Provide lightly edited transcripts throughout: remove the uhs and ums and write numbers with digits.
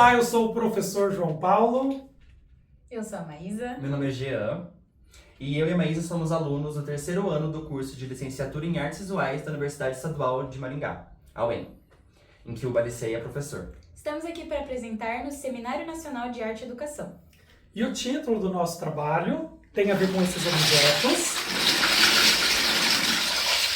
Olá, eu sou o professor João Paulo. Eu sou a Maísa. Meu nome é Jean. E eu e a Maísa somos alunos do terceiro ano do curso de Licenciatura em Artes Visuais da Universidade Estadual de Maringá, a UEM, em que o Balicei é professor. Estamos aqui para apresentar no Seminário Nacional de Arte e Educação. E o título do nosso trabalho tem a ver com esses objetos.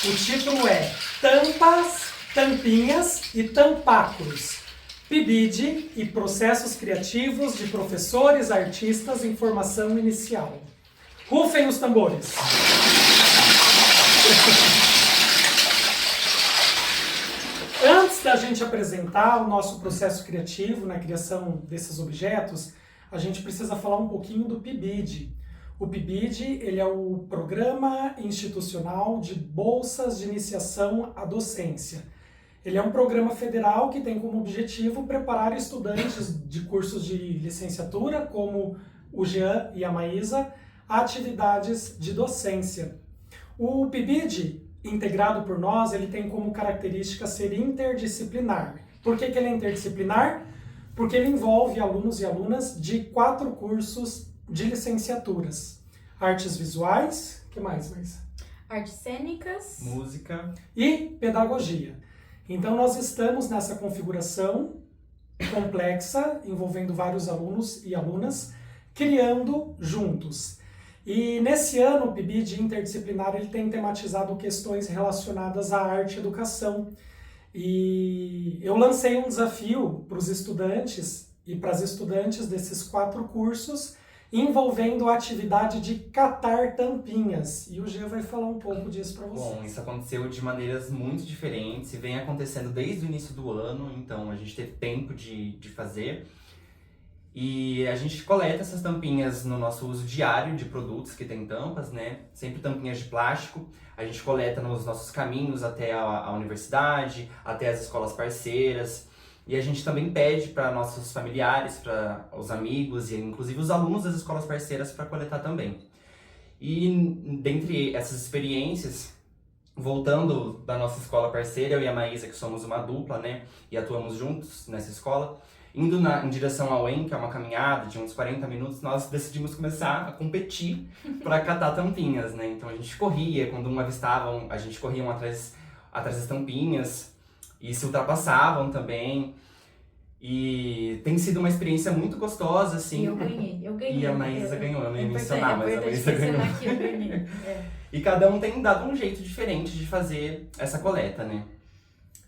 O título é Tampas, Tampinhas e Tampáculos. PIBID e processos criativos de professores, artistas em formação inicial. Rufem os tambores. Antes da gente apresentar o nosso processo criativo na criação desses objetos, a gente precisa falar um pouquinho do PIBID. O PIBID, ele é o Programa Institucional de Bolsas de Iniciação à Docência. Ele é um programa federal que tem como objetivo preparar estudantes de cursos de licenciatura, como o Jean e a Maísa, a atividades de docência. O PIBID, integrado por nós, ele tem como característica ser interdisciplinar. Por que ele é interdisciplinar? Porque ele envolve alunos e alunas de 4 cursos de licenciaturas. Artes visuais, o que mais, Maísa? Artes cênicas. Música. E pedagogia. Então nós estamos nessa configuração complexa, envolvendo vários alunos e alunas, criando juntos. E nesse ano o PIBID interdisciplinar ele tem tematizado questões relacionadas à arte e educação. E eu lancei um desafio para os estudantes e para as estudantes desses 4 cursos, envolvendo a atividade de catar tampinhas. E o Jean vai falar um pouco disso para vocês. Bom, isso aconteceu de maneiras muito diferentes e vem acontecendo desde o início do ano, então a gente teve tempo de fazer. E a gente coleta essas tampinhas no nosso uso diário de produtos que tem tampas, né? Sempre tampinhas de plástico. A gente coleta nos nossos caminhos até a universidade, até as escolas parceiras. E a gente também pede para nossos familiares, para os amigos e inclusive os alunos das escolas parceiras para coletar também. E dentre essas experiências, voltando da nossa escola parceira, eu e a Maísa, que somos uma dupla, né, e atuamos juntos nessa escola, indo em direção ao UEM, que é uma caminhada de uns 40 minutos, nós decidimos começar a competir para catar tampinhas, né? Então a gente corria, quando um avistava, a gente corria atrás das tampinhas, e se ultrapassavam também. E tem sido uma experiência muito gostosa, assim. E eu ganhei. E a Maísa ganhou, eu não ia mencionar, mas a Maísa ganhou. Aqui, eu ganhei. É. E cada um tem dado um jeito diferente de fazer essa coleta, né?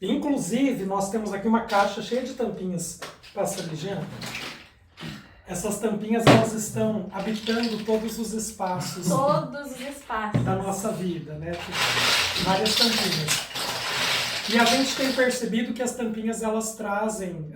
Inclusive, nós temos aqui uma caixa cheia de tampinhas. Passa ali, Jean. Essas tampinhas, elas estão habitando todos os espaços Todos os espaços da nossa vida, né? Várias tampinhas. E a gente tem percebido que as tampinhas elas trazem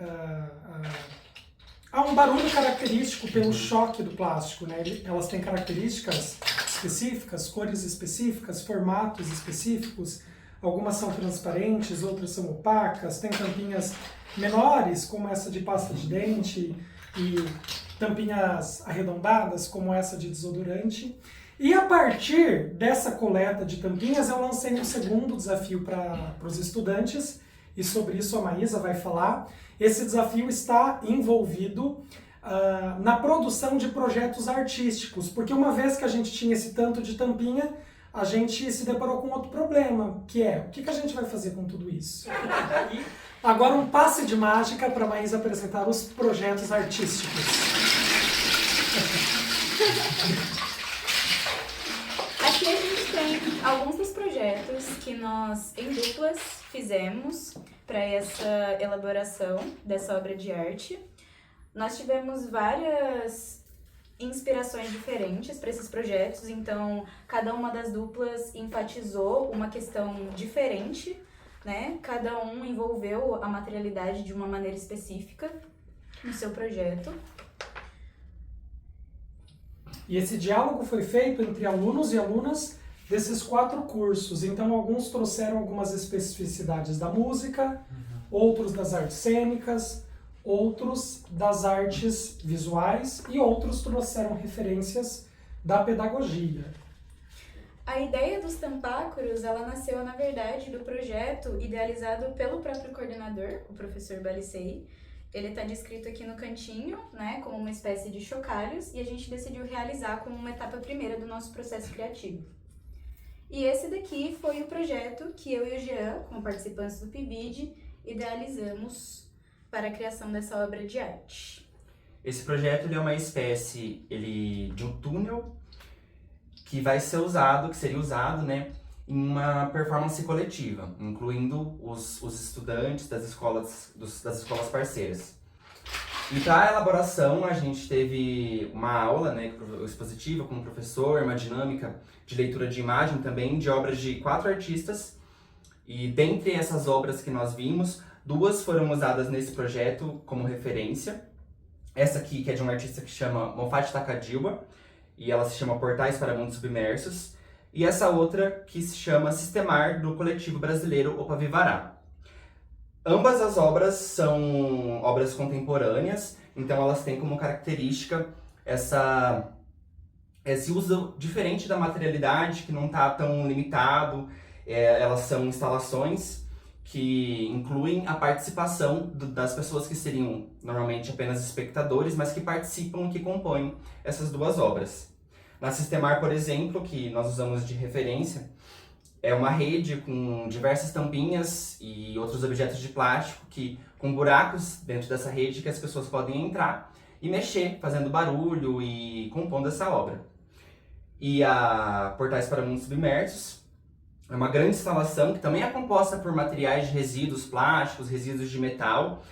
um barulho característico pelo choque do plástico, né? Elas têm características específicas, cores específicas, formatos específicos. Algumas são transparentes, outras são opacas. Tem tampinhas menores, como essa de pasta de dente, e tampinhas arredondadas, como essa de desodorante. E a partir dessa coleta de tampinhas, eu lancei um segundo desafio para os estudantes, e sobre isso a Maísa vai falar. Esse desafio está envolvido na produção de projetos artísticos, porque uma vez que a gente tinha esse tanto de tampinha, a gente se deparou com outro problema, que é, o que a gente vai fazer com tudo isso? E agora um passe de mágica para a Maísa apresentar os projetos artísticos. Aqui a gente tem alguns dos projetos que nós, em duplas, fizemos para essa elaboração dessa obra de arte. Nós tivemos várias inspirações diferentes para esses projetos, então cada uma das duplas enfatizou uma questão diferente, né? Cada um envolveu a materialidade de uma maneira específica no seu projeto. E esse diálogo foi feito entre alunos e alunas desses 4 cursos. Então, alguns trouxeram algumas especificidades da música, outros das artes cênicas, outros das artes visuais e outros trouxeram referências da pedagogia. A ideia dos tampáculos, ela nasceu, na verdade, do projeto idealizado pelo próprio coordenador, o professor Balicei, Ele está descrito aqui no cantinho, né, como uma espécie de chocalhos, e a gente decidiu realizar como uma etapa primeira do nosso processo criativo. E esse daqui foi o projeto que eu e o Jean, como participantes do PIBID, idealizamos para a criação dessa obra de arte. Esse projeto ele é uma espécie de um túnel que vai ser usado, que seria usado, né, em uma performance coletiva, incluindo os estudantes das escolas parceiras. E para a elaboração, a gente teve uma aula, né, expositiva com o professor, uma dinâmica de leitura de imagem também, de obras de 4 artistas. E dentre essas obras que nós vimos, 2 foram usadas nesse projeto como referência. Essa aqui, que é de um artista que chama Moffat Takadiwa, e ela se chama Portais para Mundos Submersos. E essa outra que se chama Sistemar, do coletivo brasileiro Opa Vivará. Ambas as obras são obras contemporâneas, então elas têm como característica esse uso diferente da materialidade, que não está tão limitado. Elas são instalações que incluem a participação das pessoas que seriam normalmente apenas espectadores, mas que participam e que compõem essas 2 obras. Na Sistemar, por exemplo, que nós usamos de referência, é uma rede com diversas tampinhas e outros objetos de plástico com buracos dentro dessa rede que as pessoas podem entrar e mexer, fazendo barulho e compondo essa obra. E a Portais para Mundos Submersos é uma grande instalação que também é composta por materiais de resíduos plásticos, resíduos de metal,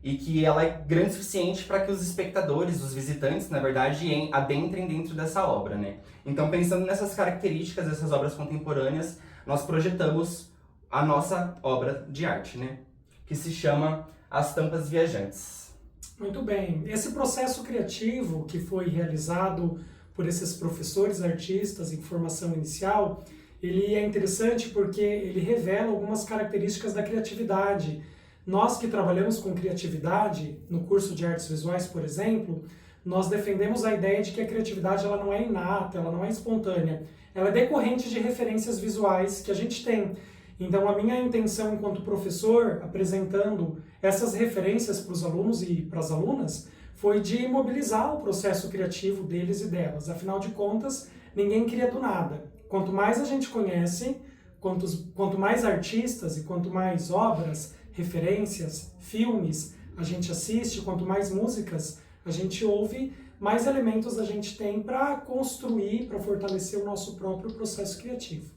e que ela é grande o suficiente para que os espectadores, os visitantes, na verdade, adentrem dentro dessa obra, né? Então, pensando nessas características dessas obras contemporâneas, nós projetamos a nossa obra de arte, né? Que se chama As Tampas Viajantes. Muito bem. Esse processo criativo que foi realizado por esses professores artistas em formação inicial, ele é interessante porque ele revela algumas características da criatividade. Nós que trabalhamos com criatividade, no curso de artes visuais, por exemplo, nós defendemos a ideia de que a criatividade ela não é inata, ela não é espontânea, ela é decorrente de referências visuais que a gente tem. Então a minha intenção enquanto professor, apresentando essas referências para os alunos e para as alunas, foi de mobilizar o processo criativo deles e delas. Afinal de contas, ninguém cria do nada. Quanto mais a gente conhece, quanto mais artistas e quanto mais obras, referências, filmes a gente assiste, quanto mais músicas a gente ouve, mais elementos a gente tem para construir, para fortalecer o nosso próprio processo criativo.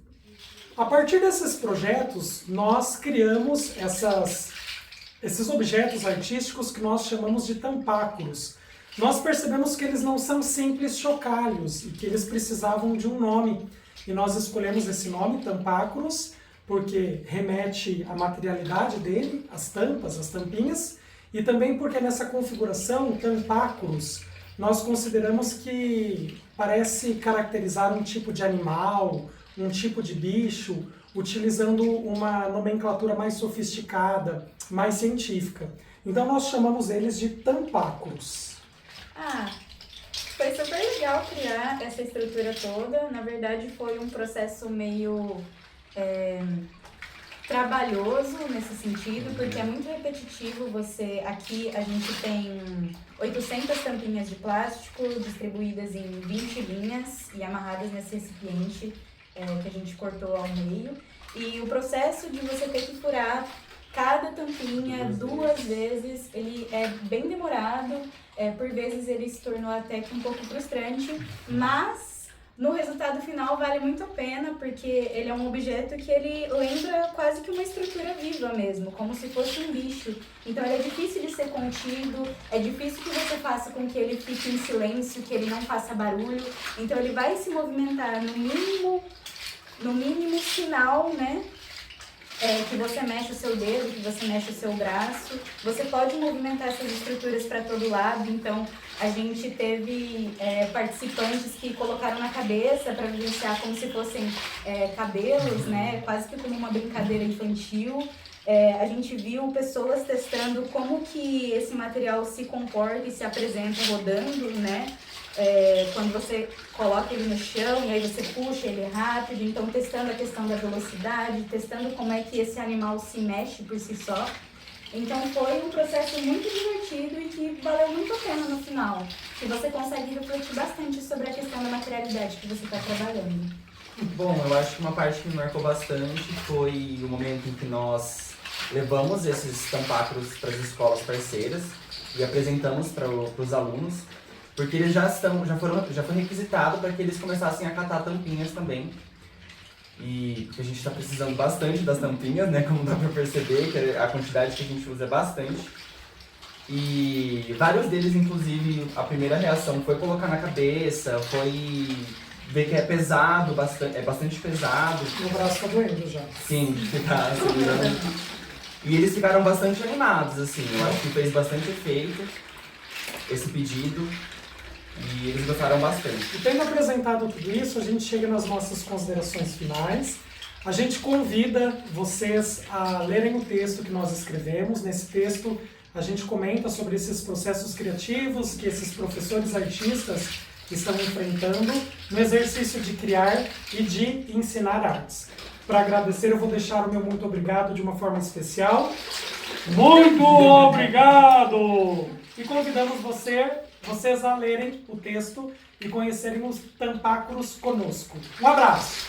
A partir desses projetos, nós criamos esses objetos artísticos que nós chamamos de tampáculos. Nós percebemos que eles não são simples chocalhos e que eles precisavam de um nome. E nós escolhemos esse nome, tampáculos, porque remete à materialidade dele, as tampas, as tampinhas, e também porque nessa configuração, tampáculos, nós consideramos que parece caracterizar um tipo de animal, um tipo de bicho, utilizando uma nomenclatura mais sofisticada, mais científica. Então nós chamamos eles de tampáculos. Foi super legal criar essa estrutura toda. Na verdade, foi um processo meio trabalhoso nesse sentido, porque é muito repetitivo. Aqui a gente tem 800 tampinhas de plástico distribuídas em 20 linhas e amarradas nesse recipiente que a gente cortou ao meio. E o processo de você ter que furar cada tampinha 2 vezes, ele é bem demorado, por vezes ele se tornou até que um pouco frustrante, mas no resultado final vale muito a pena, porque ele é um objeto que ele lembra quase que uma estrutura viva mesmo, como se fosse um bicho. Então ele é difícil de ser contido, é difícil que você faça com que ele fique em silêncio, que ele não faça barulho. Então ele vai se movimentar no mínimo sinal, né? Que você mexe o seu dedo, que você mexe o seu braço. Você pode movimentar essas estruturas para todo lado. Então, a gente teve participantes que colocaram na cabeça para vivenciar como se fossem cabelos, né? Quase que como uma brincadeira infantil. A gente viu pessoas testando como que esse material se comporta e se apresenta rodando, né? Quando você coloca ele no chão e aí você puxa ele rápido, então testando a questão da velocidade, testando como é que esse animal se mexe por si só. Então foi um processo muito divertido e que valeu muito a pena no final. Que você consegue refletir bastante sobre a questão da materialidade que você está trabalhando. Bom, eu acho que uma parte que me marcou bastante foi o momento em que nós levamos esses tampacros para as escolas parceiras e apresentamos para os alunos, porque eles já foi requisitado para que eles começassem a catar tampinhas também. E porque a gente está precisando bastante das tampinhas, né? Como dá para perceber, que a quantidade que a gente usa é bastante. E vários deles, inclusive, a primeira reação foi colocar na cabeça, foi ver que é pesado, é bastante pesado. Meu braço tá doendo já. Sim, ficar segurando. E eles ficaram bastante animados, assim, eu acho que fez bastante efeito esse pedido. E eles gostaram bastante. E tendo apresentado tudo isso, a gente chega nas nossas considerações finais. A gente convida vocês a lerem o texto que nós escrevemos. Nesse texto, a gente comenta sobre esses processos criativos que esses professores artistas estão enfrentando no exercício de criar e de ensinar artes. Para agradecer, eu vou deixar o meu muito obrigado de uma forma especial. Muito obrigado! E convidamos vocês a lerem o texto e conhecerem os tampacros conosco. Um abraço!